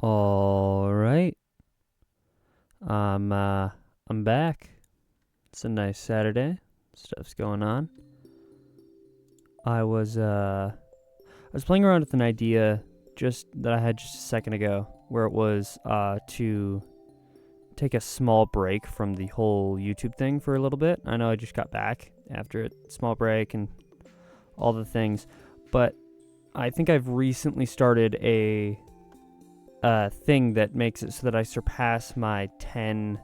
All right. I'm back. It's a nice Saturday. Stuff's going on. I was playing around with an idea that I had just a second ago, where it was to take a small break from the whole YouTube thing for a little bit. I know I just got back after a small break and all the things, but I think I've recently started a thing that makes it so that I surpass my 10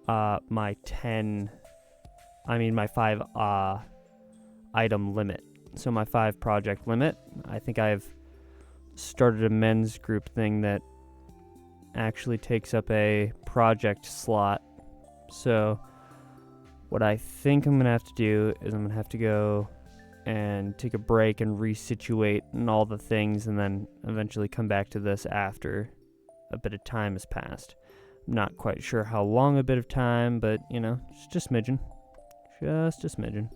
my 5 item limit. So my 5 project limit. I think I've started a men's group thing that actually takes up a project slot. So what I think I'm going to have to do is I'm going to have to go and take a break and resituate and all the things, and then eventually come back to this after a bit of time has passed. I'm not quite sure how long a bit of time, but, just a smidgen. Just a smidgen.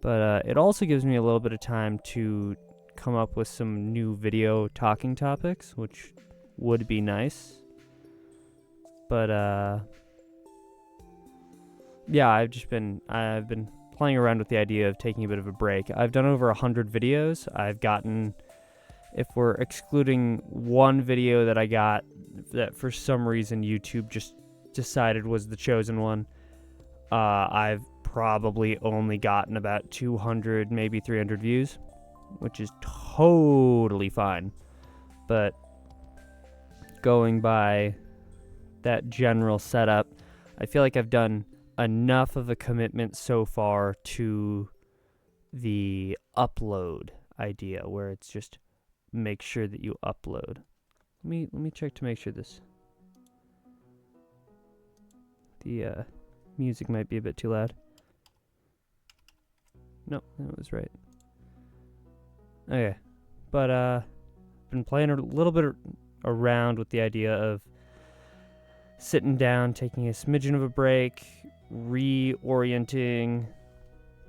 But it also gives me a little bit of time to come up with some new video talking topics, which would be nice. But, yeah, I've been playing around with the idea of taking a bit of a break. I've done over 100 videos. I've gotten, if we're excluding one video that I got that for some reason YouTube just decided was the chosen one, I've probably only gotten about 200, maybe 300 views, which is totally fine. But going by that general setup, I feel like I've done enough of a commitment so far to the upload idea, where it's just make sure that you upload. Let me check to make sure the music might be a bit too loud. No, that was right. Okay, but been playing a little bit around with the idea of sitting down, taking a smidgen of a break, reorienting,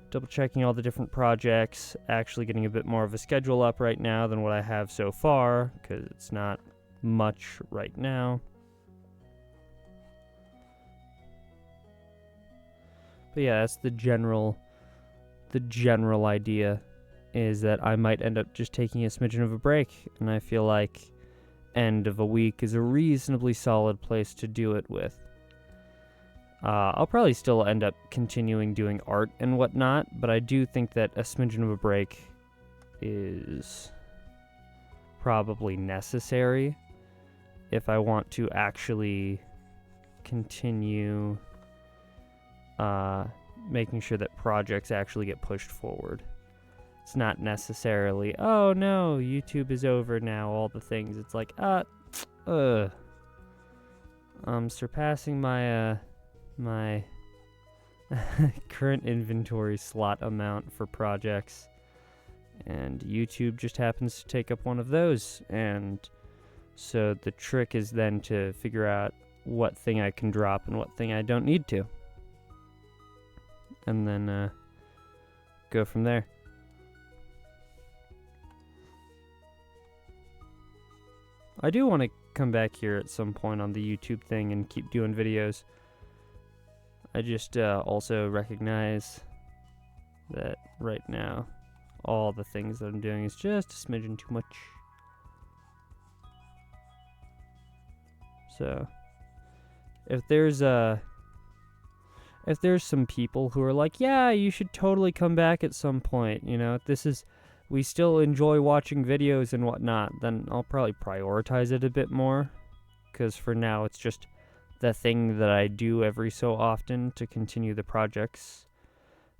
double checking all the different projects, actually getting a bit more of a schedule up right now than what I have so far, because it's not much right now. But yeah, that's the general idea, is that I might end up just taking a smidgen of a break, and I feel like end of a week is a reasonably solid place to do it with. I'll probably still end up continuing doing art and whatnot, but I do think that a smidgen of a break is probably necessary if I want to actually continue making sure that projects actually get pushed forward. It's not necessarily, oh no, YouTube is over now, all the things. It's like, I'm surpassing my my current inventory slot amount for projects, and YouTube just happens to take up one of those, and so the trick is then to figure out what thing I can drop and what thing I don't need to, and then go from there. I do want to come back here at some point on the YouTube thing and keep doing videos. I just also recognize that right now all the things that I'm doing is just a smidgen too much. So if there's some people who are like, yeah, you should totally come back at some point, we still enjoy watching videos and whatnot, then I'll probably prioritize it a bit more, because for now it's just the thing that I do every so often to continue the projects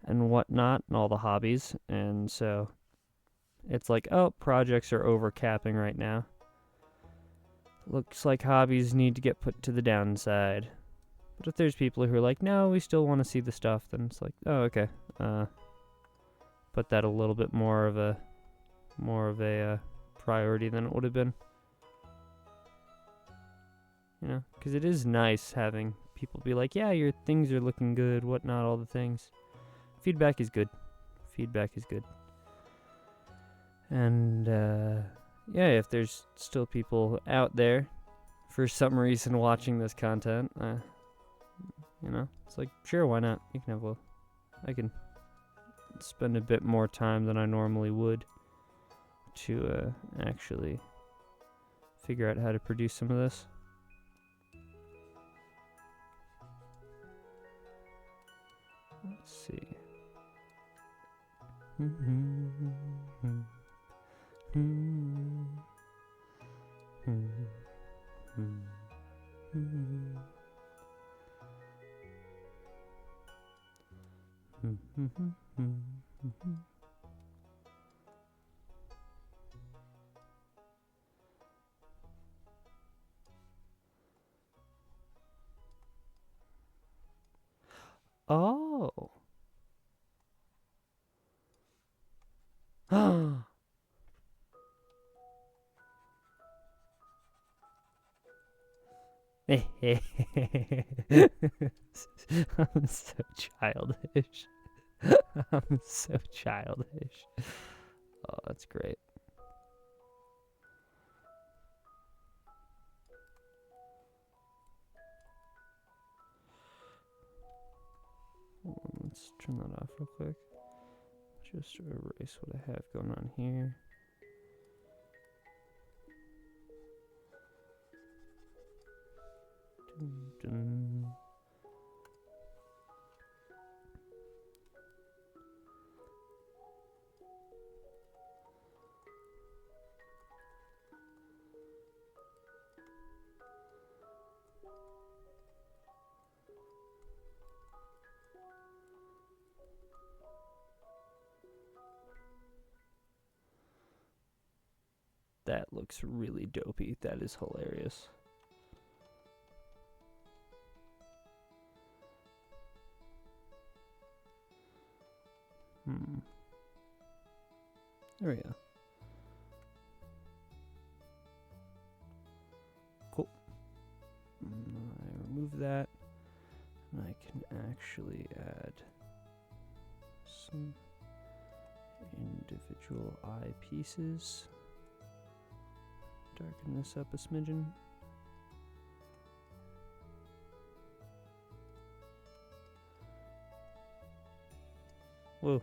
and whatnot and all the hobbies, and so it's like, oh, projects are overcapping right now. Looks like hobbies need to get put to the downside. But if there's people who are like, no, we still want to see the stuff, then it's like, oh, okay. Put that a little bit more of a priority than it would have been. Because it is nice having people be like, yeah, your things are looking good, whatnot, all the things. Feedback is good. And yeah, if there's still people out there for some reason watching this content, you know, it's like, sure, why not? You can have I can spend a bit more time than I normally would to actually figure out how to produce some of this. Let's see. Oh. I'm so childish. I'm so childish. Oh, that's great. Let's turn that off real quick. Just erase what I have going on here. Dun, dun. That looks really dopey. That is hilarious. There we go. Cool. I remove that. And I can actually add some individual eye pieces. Darken this up a smidgen. Whoa.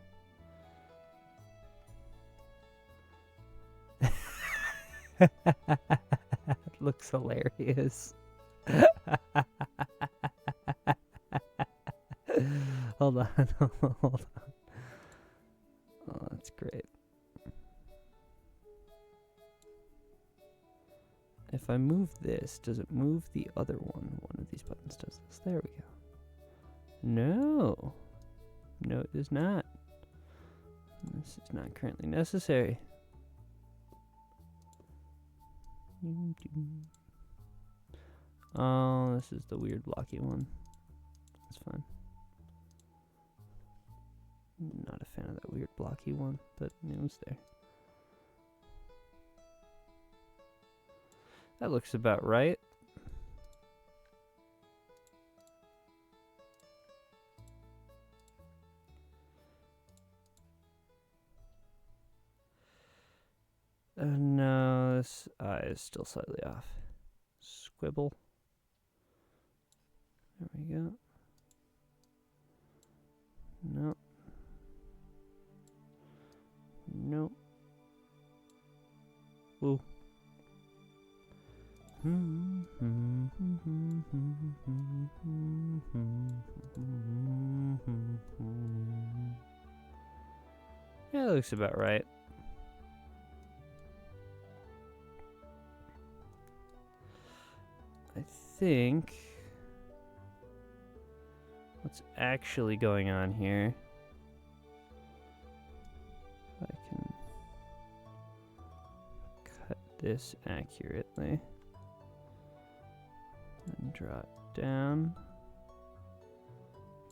Looks hilarious. Hold on, hold on. Oh, that's great. If I move this, does it move the other one? One of these buttons does this. There we go. No. No, it does not. This is not currently necessary. Oh, this is the weird blocky one. That's fine. Not a fan of that weird blocky one, but it was there. That looks about right. No, this eye is still slightly off. Squibble. There we go. No. No. Ooh. Yeah, that looks about right. I think what's actually going on here, I can cut this accurately and draw it down.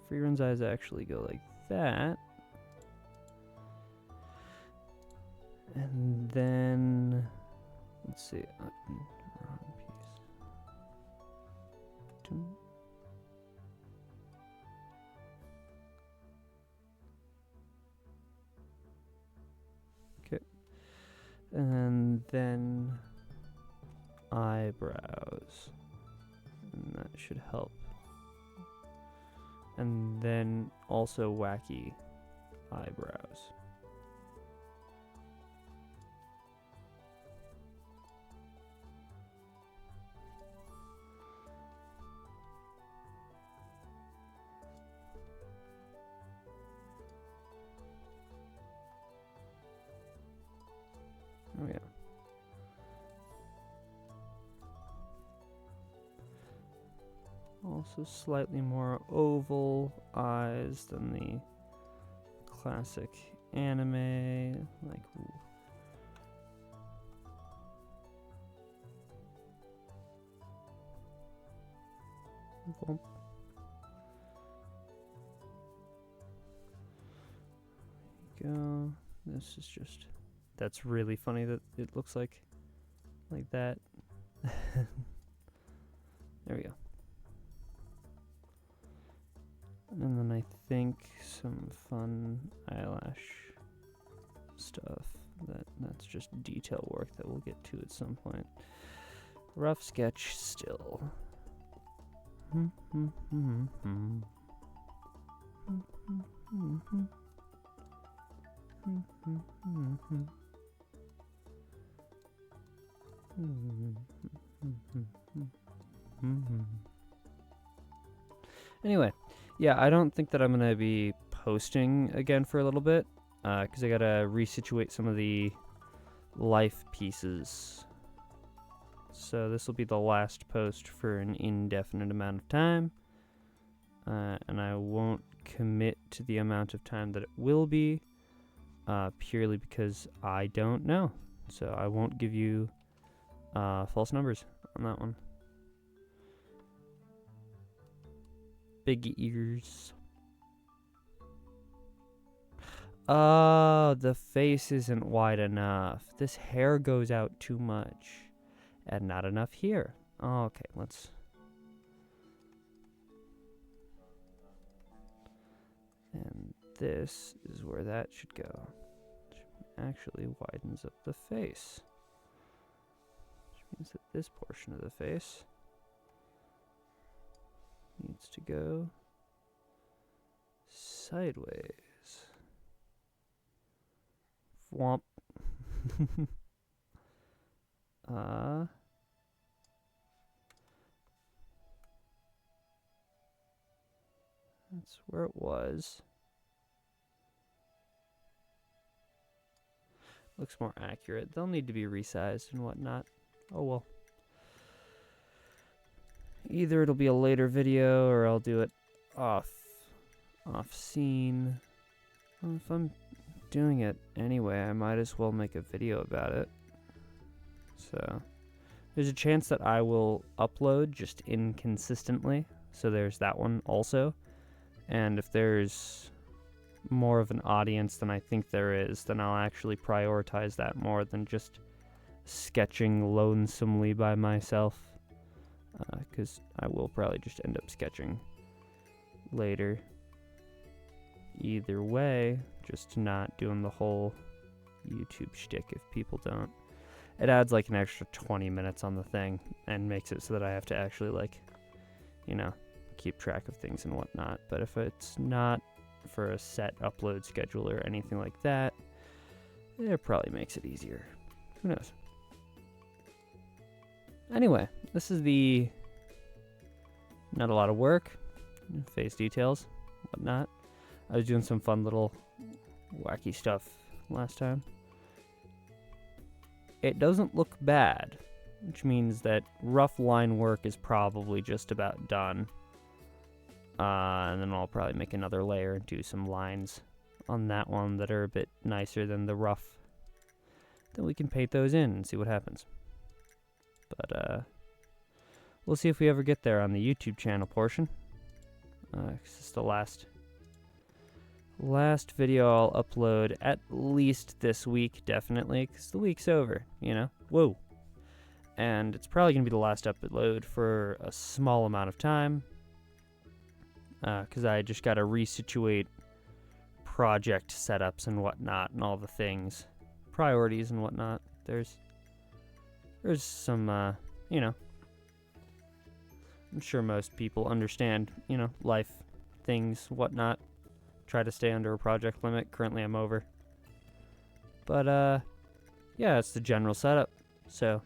Free run's eyes actually go like that. And then, let's see, wrong piece. Okay. And And then eyebrows. And that should help. And then also wacky eyebrows. Oh yeah. Also slightly more oval eyes than the classic anime, like Bump. There we go. This is just, that's really funny that it looks like that. There we go. And then I think some fun eyelash stuff. That's just detail work that we'll get to at some point. Rough sketch still. Anyway, yeah, I don't think that I'm gonna be posting again for a little bit, because I gotta resituate some of the life pieces. So this will be the last post for an indefinite amount of time, and I won't commit to the amount of time that it will be, purely because I don't know. So I won't give you false numbers on that one. Big ears. Oh, the face isn't wide enough. This hair goes out too much. And not enough here. Oh, okay, let's... And this is where that should go. Which actually widens up the face. Which means that this portion of the face needs to go sideways. Womp. That's where it was. Looks more accurate. They'll need to be resized and whatnot. Oh well. Either it'll be a later video or I'll do it off scene. Well, if I'm doing it anyway, I might as well make a video about it. So there's a chance that I will upload just inconsistently. So there's that one also. And if there's more of an audience than I think there is, then I'll actually prioritize that more than just sketching lonesomely by myself. Because I will probably just end up sketching later. Either way, just not doing the whole YouTube shtick if people don't. It adds like an extra 20 minutes on the thing and makes it so that I have to actually, like, you know, keep track of things and whatnot. But if it's not for a set upload schedule or anything like that, it probably makes it easier. Who knows? Anyway, this is the not a lot of work, face details, whatnot. I was doing some fun little wacky stuff last time. It doesn't look bad, which means that rough line work is probably just about done. And then I'll probably make another layer and do some lines on that one that are a bit nicer than the rough. Then we can paint those in and see what happens. But we'll see if we ever get there on the YouTube channel portion. This is the last video I'll upload at least this week, definitely, because the week's over, you know? Whoa. And it's probably going to be the last upload for a small amount of time. Because I just got to resituate project setups and whatnot and all the things. Priorities and whatnot. There's there's some, you know, I'm sure most people understand, you know, life, things, whatnot. Try to stay under a project limit. Currently I'm over. But, yeah, it's the general setup. So,